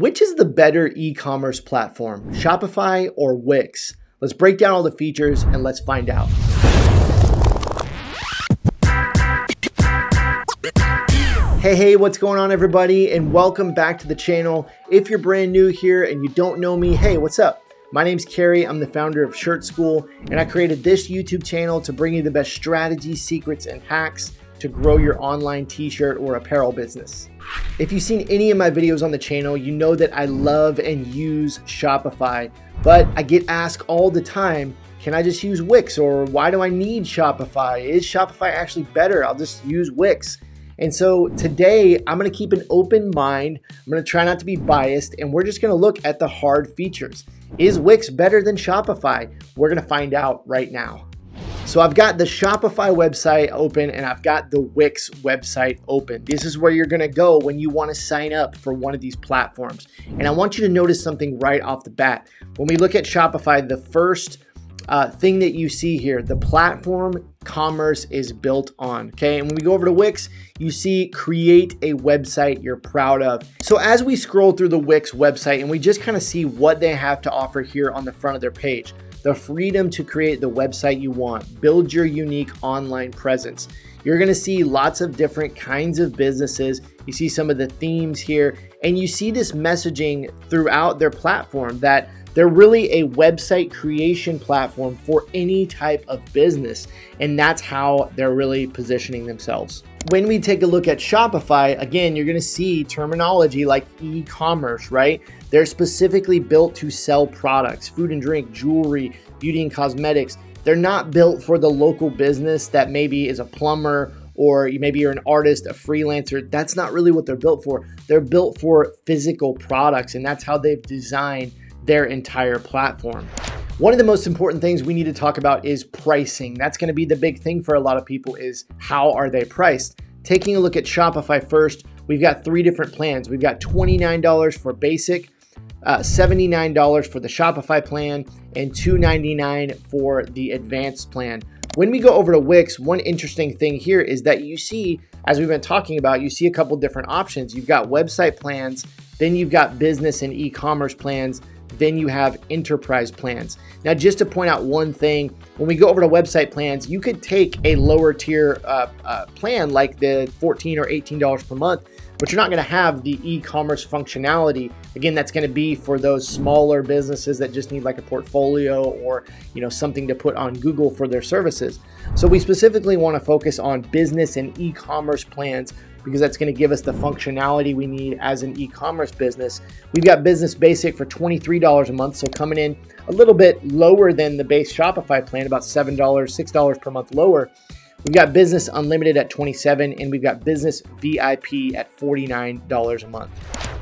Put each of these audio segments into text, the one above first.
Which is the better e-commerce platform, Shopify or Wix? Let's break down all the features and let's find out. Hey, what's going on everybody? And welcome back to the channel. If you're brand new here and you don't know me, hey, what's up? My name's Kerry, I'm the founder of Shirt School, and I created this YouTube channel to bring you the best strategies, secrets, and hacks to grow your online t-shirt or apparel business. If you've seen any of my videos on the channel, you know that I love and use Shopify, but I get asked all the time, can I just use Wix, or why do I need Shopify? Is Shopify actually better? I'll just use Wix. And so today I'm gonna keep an open mind. I'm gonna try not to be biased, and we're just gonna look at the hard features. Is Wix better than Shopify? We're gonna find out right now. So I've got the Shopify website open and I've got the Wix website open. This is where you're gonna go when you wanna sign up for one of these platforms. And I want you to notice something right off the bat. When we look at Shopify, the first thing that you see here, the platform commerce is built on, okay? And when we go over to Wix, you see create a website you're proud of. So as we scroll through the Wix website and we just kind of see what they have to offer here on the front of their page, the freedom to create the website you want, build your unique online presence. You're gonna see lots of different kinds of businesses. You see some of the themes here, and you see this messaging throughout their platform that they're really a website creation platform for any type of business, and that's how they're really positioning themselves. When we take a look at Shopify, again, you're gonna see terminology like e-commerce, right? They're specifically built to sell products, food and drink, jewelry, beauty and cosmetics. They're not built for the local business that maybe is a plumber, or maybe you're an artist, a freelancer. That's not really what they're built for. They're built for physical products, and that's how they've designed their entire platform. One of the most important things we need to talk about is pricing. That's gonna be the big thing for a lot of people, is how are they priced? Taking a look at Shopify first, we've got three different plans. We've got $29 for basic, $79 for the Shopify plan, and $299 for the advanced plan. When we go over to Wix, one interesting thing here is that you see, as we've been talking about, you see a couple different options. You've got website plans, then you've got business and e-commerce plans, then you have enterprise plans. Now, just to point out one thing, when we go over to website plans, you could take a lower tier plan like the $14 or $18 per month, but you're not gonna have the e-commerce functionality. Again, that's gonna be for those smaller businesses that just need like a portfolio or something to put on Google for their services. So we specifically wanna focus on business and e-commerce plans because that's gonna give us the functionality we need as an e-commerce business. We've got business basic for $23 a month, so coming in a little bit lower than the base Shopify plan, about $7, $6 per month lower. We've got business unlimited at $27, and we've got business VIP at $49 a month.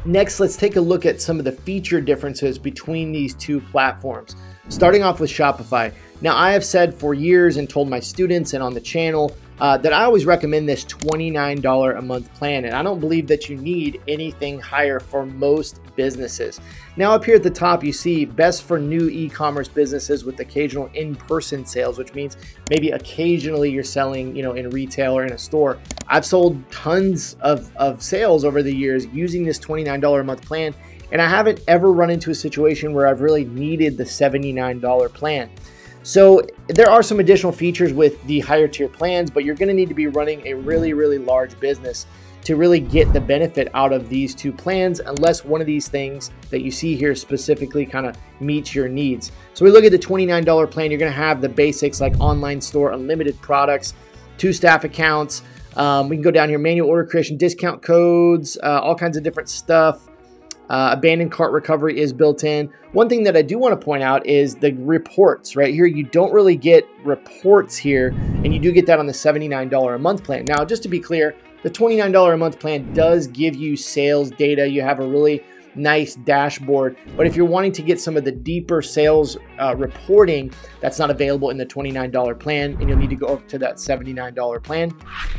Next, let's take a look at some of the feature differences between these two platforms. Starting off with Shopify. Now, I have said for years and told my students and on the channel that I always recommend this $29 a month plan, and I don't believe that you need anything higher for most businesses. Now, up here at the top, you see best for new e-commerce businesses with occasional in-person sales, which means maybe occasionally you're selling, in retail or in a store. I've sold tons of sales over the years using this $29 a month plan, and I haven't ever run into a situation where I've really needed the $79 plan. So there are some additional features with the higher tier plans, but you're gonna need to be running a really, really large business to really get the benefit out of these two plans, unless one of these things that you see here specifically kind of meets your needs. So we look at the $29 plan, you're gonna have the basics like online store, unlimited products, 2 staff accounts. We can go down here, manual order creation, discount codes, all kinds of different stuff. Abandoned cart recovery is built in. One thing that I do want to point out is the reports right here. You don't really get reports here, and you do get that on the $79 a month plan. Now, just to be clear, the $29 a month plan does give you sales data. You have a really nice dashboard, but if you're wanting to get some of the deeper sales reporting, that's not available in the $29 plan, and you'll need to go up to that $79 plan.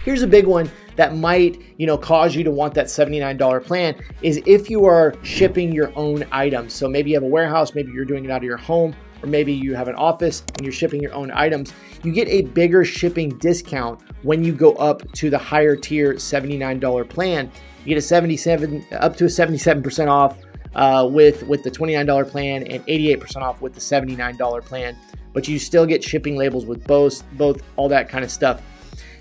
Here's a big one that might cause you to want that $79 plan, is if you are shipping your own items. So maybe you have a warehouse, maybe you're doing it out of your home, or maybe you have an office and you're shipping your own items. You get a bigger shipping discount when you go up to the higher tier $79 plan. You get up to a 77% off with the $29 plan and 88% off with the $79 plan. But you still get shipping labels with both all that kind of stuff.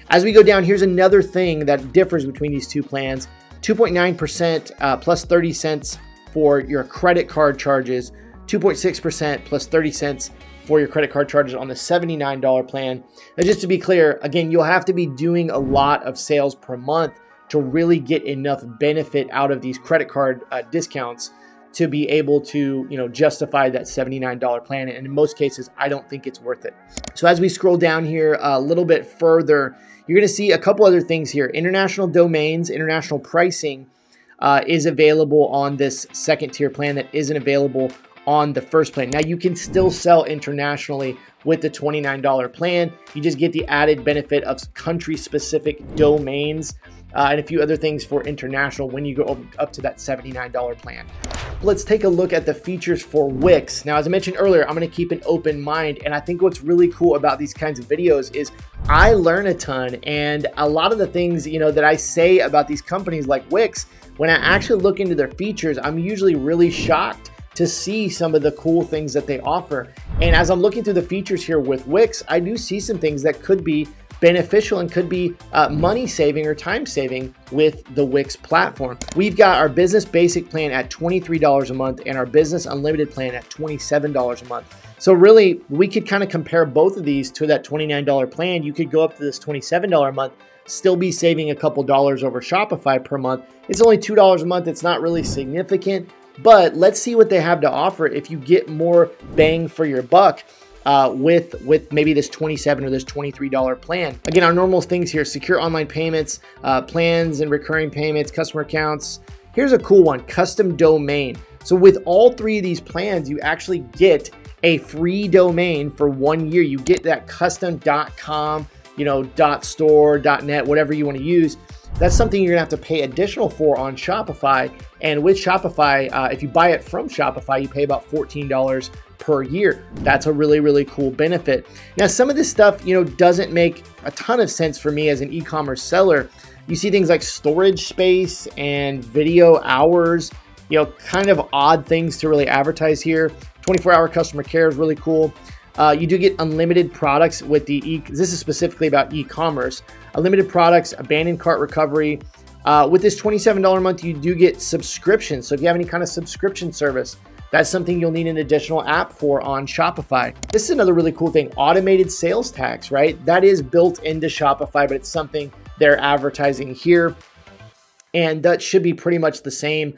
As we go down, here's another thing that differs between these two plans. 2.9% plus 30 cents for your credit card charges, 2.6% plus 30 cents for your credit card charges on the $79 plan. And just to be clear, again, you'll have to be doing a lot of sales per month to really get enough benefit out of these credit card discounts to be able to, justify that $79 plan. And in most cases, I don't think it's worth it. So as we scroll down here a little bit further, you're going to see a couple other things here. International domains, international pricing is available on this second tier plan that isn't available on the first plan. Now you can still sell internationally with the $29 plan. You just get the added benefit of country-specific domains and a few other things for international when you go up to that $79 plan. Let's take a look at the features for Wix. Now, as I mentioned earlier, I'm gonna keep an open mind, and I think what's really cool about these kinds of videos is I learn a ton, and a lot of the things that I say about these companies like Wix, when I actually look into their features, I'm usually really shocked to see some of the cool things that they offer. And as I'm looking through the features here with Wix, I do see some things that could be beneficial and could be money saving or time saving with the Wix platform. We've got our business basic plan at $23 a month and our business unlimited plan at $27 a month. So really, we could kind of compare both of these to that $29 plan. You could go up to this $27 a month, still be saving a couple dollars over Shopify per month. It's only $2 a month. It's not really significant, but let's see what they have to offer if you get more bang for your buck with maybe this $27 or this $23 plan. Again, our normal things here: secure online payments, plans and recurring payments, customer accounts. Here's a cool one: custom domain. So with all three of these plans, you actually get a free domain for 1 year. You get that custom.com, .store, .net, whatever you want to use. That's something you're gonna have to pay additional for on Shopify. And with Shopify, if you buy it from Shopify, you pay about $14 per year. That's a really, really cool benefit. Now, some of this stuff, doesn't make a ton of sense for me as an e-commerce seller. You see things like storage space and video hours, kind of odd things to really advertise here. 24-hour customer care is really cool. You do get unlimited products with this is specifically about e-commerce. Unlimited products, abandoned cart recovery. With this $27 a month, you do get subscriptions. So if you have any kind of subscription service, that's something you'll need an additional app for on Shopify. This is another really cool thing: automated sales tax, right? That is built into Shopify, but it's something they're advertising here. And that should be pretty much the same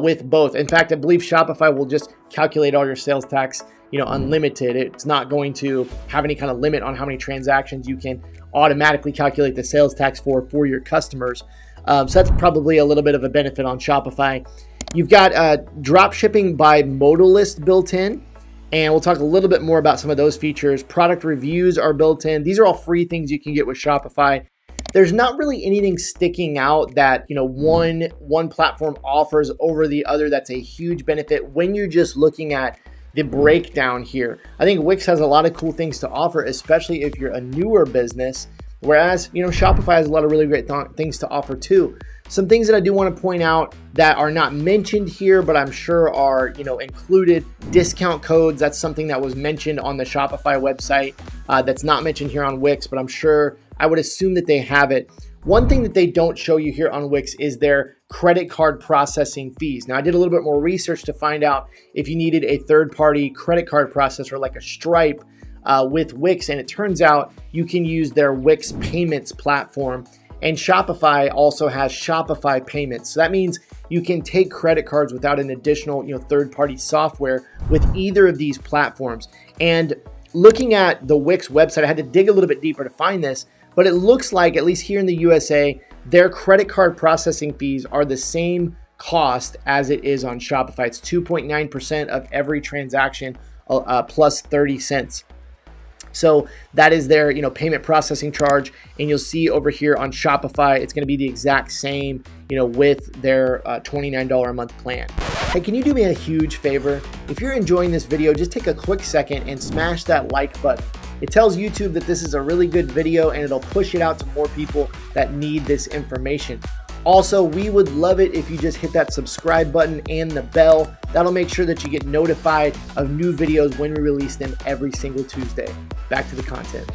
with both. In fact, I believe Shopify will just calculate all your sales tax, unlimited. It's not going to have any kind of limit on how many transactions you can automatically calculate the sales tax for your customers. So that's probably a little bit of a benefit on Shopify. You've got drop shipping by modal list built in, and we'll talk a little bit more about some of those features. Product reviews are built in. These are all free things you can get with Shopify. There's not really anything sticking out that one platform offers over the other that's a huge benefit when you're just looking at the breakdown here. I think Wix has a lot of cool things to offer, especially if you're a newer business, whereas Shopify has a lot of really great things to offer too. Some things that I do want to point out that are not mentioned here, but I'm sure are included: discount codes. That's something that was mentioned on the Shopify website that's not mentioned here on Wix, but I would assume that they have it. One thing that they don't show you here on Wix is their credit card processing fees. Now, I did a little bit more research to find out if you needed a third-party credit card processor like a Stripe with Wix, and it turns out you can use their Wix payments platform. And Shopify also has Shopify payments. So that means you can take credit cards without an additional third-party software with either of these platforms. And looking at the Wix website, I had to dig a little bit deeper to find this, but it looks like, at least here in the USA, their credit card processing fees are the same cost as it is on Shopify. It's 2.9% of every transaction plus 30 cents. So that is their payment processing charge, and you'll see over here on Shopify it's going to be the exact same with their $29 a month plan. Hey, can you do me a huge favor? If you're enjoying this video, just take a quick second and smash that like button. It tells YouTube that this is a really good video, and it'll push it out to more people that need this information. Also, we would love it if you just hit that subscribe button and the bell. That'll make sure that you get notified of new videos when we release them every single Tuesday. Back to the content.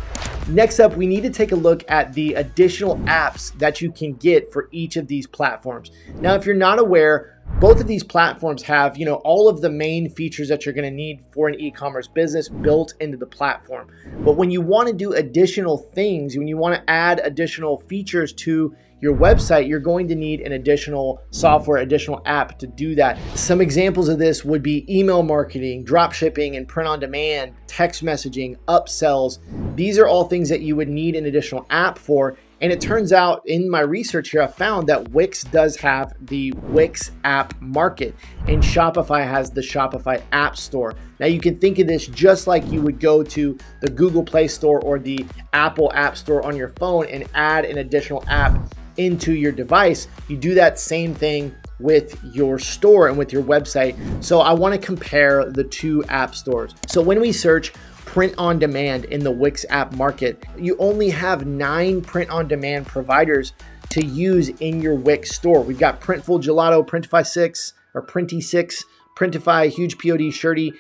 Next up, we need to take a look at the additional apps that you can get for each of these platforms. Now, if you're not aware, both of these platforms have, all of the main features that you're going to need for an e-commerce business built into the platform. But when you want to do additional things, when you want to add additional features to your website, you're going to need an additional software, additional app to do that. Some examples of this would be email marketing, drop shipping and print on demand, text messaging, upsells. These are all things that you would need an additional app for. And it turns out in my research here, I found that Wix does have the Wix app market and Shopify has the Shopify app store. Now you can think of this just like you would go to the Google Play Store or the Apple App Store on your phone and add an additional app into your device. You do that same thing with your store and with your website. So I want to compare the two app stores. So when we search print on demand in the Wix app market, you only have 9 print on demand providers to use in your Wix store. We've got Printful, Gelato, Printify 6 or Printy 6, Printify, Huge POD, Shirty,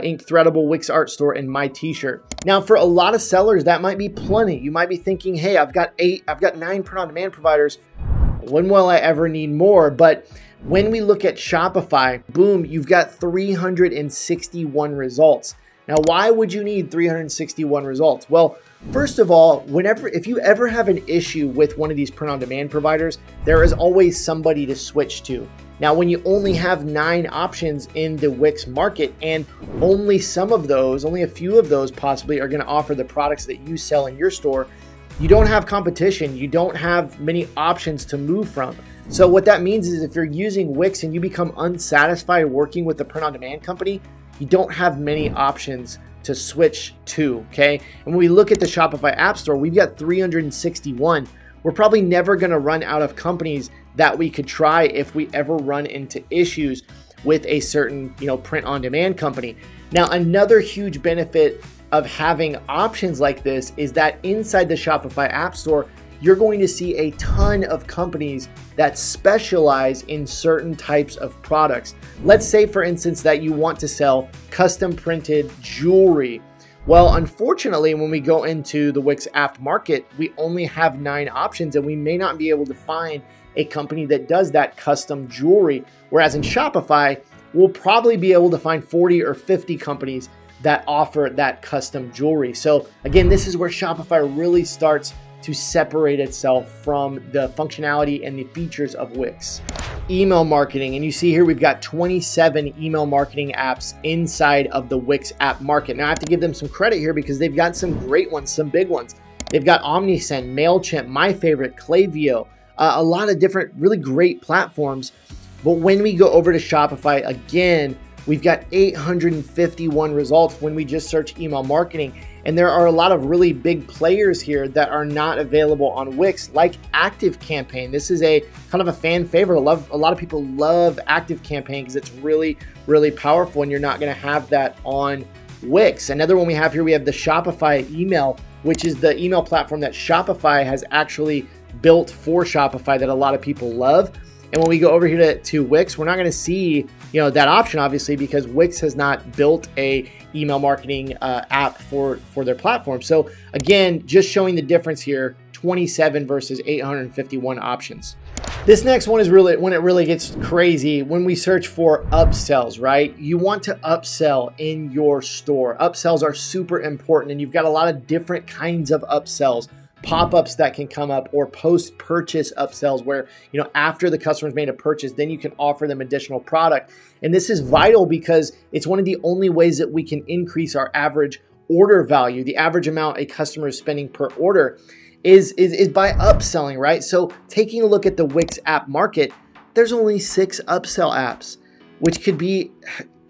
Ink, Threadable, Wix Art Store, and My T-Shirt. Now, for a lot of sellers, that might be plenty. You might be thinking, hey, I've got 9 print on demand providers. When will I ever need more? But when we look at Shopify, boom, you've got 361 results. Now, why would you need 361 results? Well, first of all, if you ever have an issue with one of these print-on-demand providers, there is always somebody to switch to. Now, when you only have 9 options in the Wix market and only a few of those possibly are going to offer the products that you sell in your store, you don't have competition. You don't have many options to move from. So what that means is if you're using Wix and you become unsatisfied working with the print-on-demand company, you don't have many options to switch to, okay? And when we look at the Shopify App Store, we've got 361. We're probably never gonna run out of companies that we could try if we ever run into issues with a certain, print-on-demand company. Now, another huge benefit of having options like this is that inside the Shopify App Store, you're going to see a ton of companies that specialize in certain types of products. Let's say, for instance, that you want to sell custom printed jewelry. Well, unfortunately, when we go into the Wix app market, we only have 9 options and we may not be able to find a company that does that custom jewelry. Whereas in Shopify, we'll probably be able to find 40 or 50 companies that offer that custom jewelry. So again, this is where Shopify really starts to separate itself from the functionality and the features of Wix. Email marketing, and you see here we've got 27 email marketing apps inside of the Wix app market. Now I have to give them some credit here because they've got some great ones, some big ones. They've got OmniSend, MailChimp, My Favorite, Klaviyo, a lot of different really great platforms. But when we go over to Shopify, again, we've got 851 results when we just search email marketing. And there are a lot of really big players here that are not available on Wix, like ActiveCampaign. This is a kind of a fan favorite. A lot of people love ActiveCampaign because it's really, really powerful, and you're not going to have that on Wix. Another one we have here, we have the Shopify email, which is the email platform that Shopify has actually built for Shopify that a lot of people love. And when we go over here to Wix, we're not going to see that option, obviously, because Wix has not built a email marketing app for their platform. So again, just showing the difference here, 27 versus 851 options. This next one is really when it really gets crazy, when we search for upsells, right? You want to upsell in your store. Upsells are super important, and you've got a lot of different kinds of upsells. Pop-ups that can come up, or post-purchase upsells where, after the customer's made a purchase, then you can offer them additional product. And this is vital because it's one of the only ways that we can increase our average order value, the average amount a customer is spending per order is by upselling, right? So taking a look at the Wix app market, there's only 6 upsell apps, which could be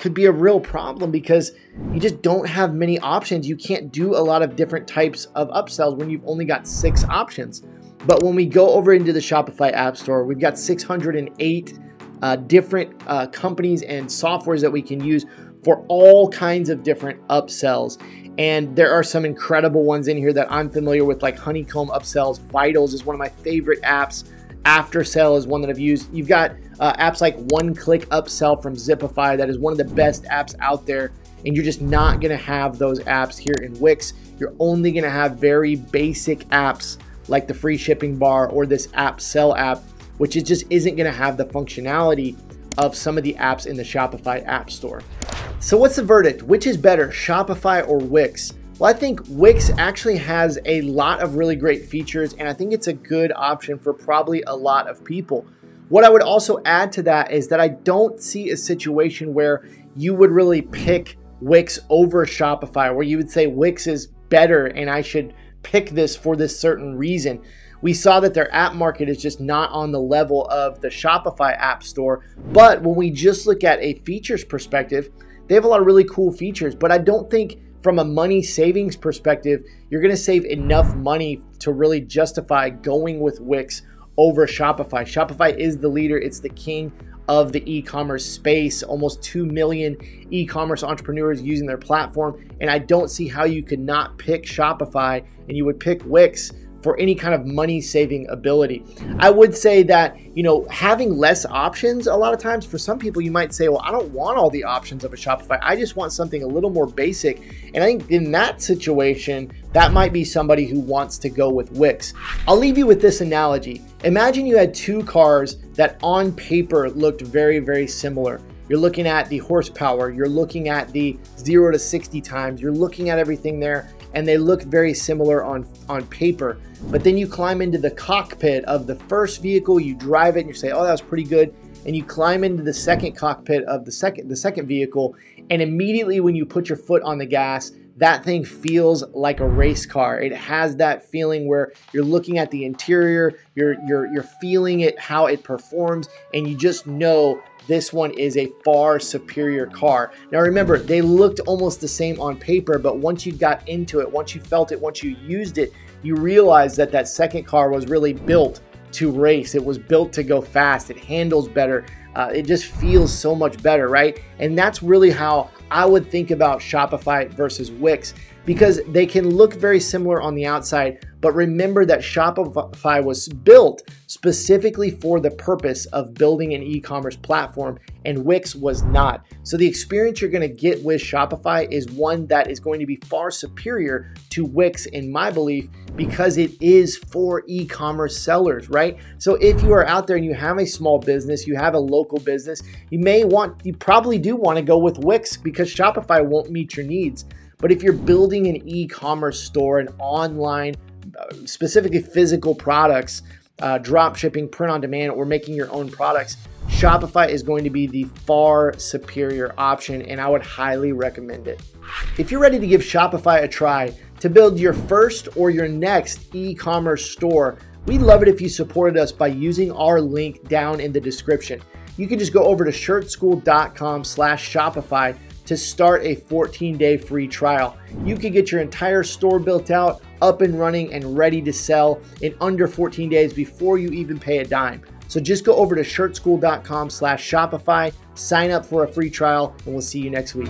a real problem because you just don't have many options. You can't do a lot of different types of upsells when you've only got 6 options. But when we go over into the Shopify App Store, we've got 608 different companies and softwares that we can use for all kinds of different upsells. And there are some incredible ones in here that I'm familiar with, like Honeycomb Upsells. Vitals is one of my favorite apps After-Sell is one that I've used. You've got apps like One-Click Upsell from Zipify. That is one of the best apps out there, and you're just not gonna have those apps here in Wix. You're only gonna have very basic apps like the free shipping bar or this app sell app, which it just isn't gonna have the functionality of some of the apps in the Shopify App Store. So what's the verdict? Which is better, Shopify or Wix? Well, I think Wix actually has a lot of really great features, and I think it's a good option for probably a lot of people. What I would also add to that is that I don't see a situation where you would really pick Wix over Shopify, where you would say Wix is better and I should pick this for this certain reason. We saw that their app market is just not on the level of the Shopify App Store, but when we just look at a features perspective, they have a lot of really cool features, but I don't think from a money savings perspective, you're gonna save enough money to really justify going with Wix over Shopify. Shopify is the leader, it's the king of the e-commerce space, almost 2 million e-commerce entrepreneurs using their platform, and I don't see how you could not pick Shopify and you would pick Wix for any kind of money saving ability. I would say that, having less options, a lot of times for some people, you might say, well, I don't want all the options of a Shopify. I just want something a little more basic. And I think in that situation, that might be somebody who wants to go with Wix. I'll leave you with this analogy. Imagine you had two cars that on paper looked very, very similar. You're looking at the horsepower, you're looking at the 0 to 60 times, you're looking at everything there, and they look very similar on paper. But then you climb into the cockpit of the first vehicle, you drive it, and you say, oh, that was pretty good. And you climb into the second cockpit of the second vehicle, and immediately when you put your foot on the gas, that thing feels like a race car. It has that feeling where you're looking at the interior, you're feeling it, how it performs, and you just know this one is a far superior car. Now remember, they looked almost the same on paper, but once you got into it, once you felt it, once you used it, you realize that that second car was really built to race. It was built to go fast. It handles better. It just feels so much better, right? And that's really how I would think about Shopify versus Wix, because they can look very similar on the outside, but remember that Shopify was built specifically for the purpose of building an e-commerce platform, and Wix was not. So the experience you're going to get with Shopify is one that is going to be far superior to Wix, in my belief, because it is for e-commerce sellers, right? So if you are out there and you have a small business, you have a local business, you probably do want to go with Wix because Shopify won't meet your needs. But if you're building an e-commerce store, an online, specifically physical products, drop shipping, print on demand, or making your own products, Shopify is going to be the far superior option, and I would highly recommend it. If you're ready to give Shopify a try to build your first or your next e-commerce store, we'd love it if you supported us by using our link down in the description. You can just go over to shirtschool.com/Shopify to start a 14-day free trial. You can get your entire store built out, up and running, and ready to sell in under 14 days before you even pay a dime. So just go over to shirtschool.com/Shopify, sign up for a free trial, and we'll see you next week.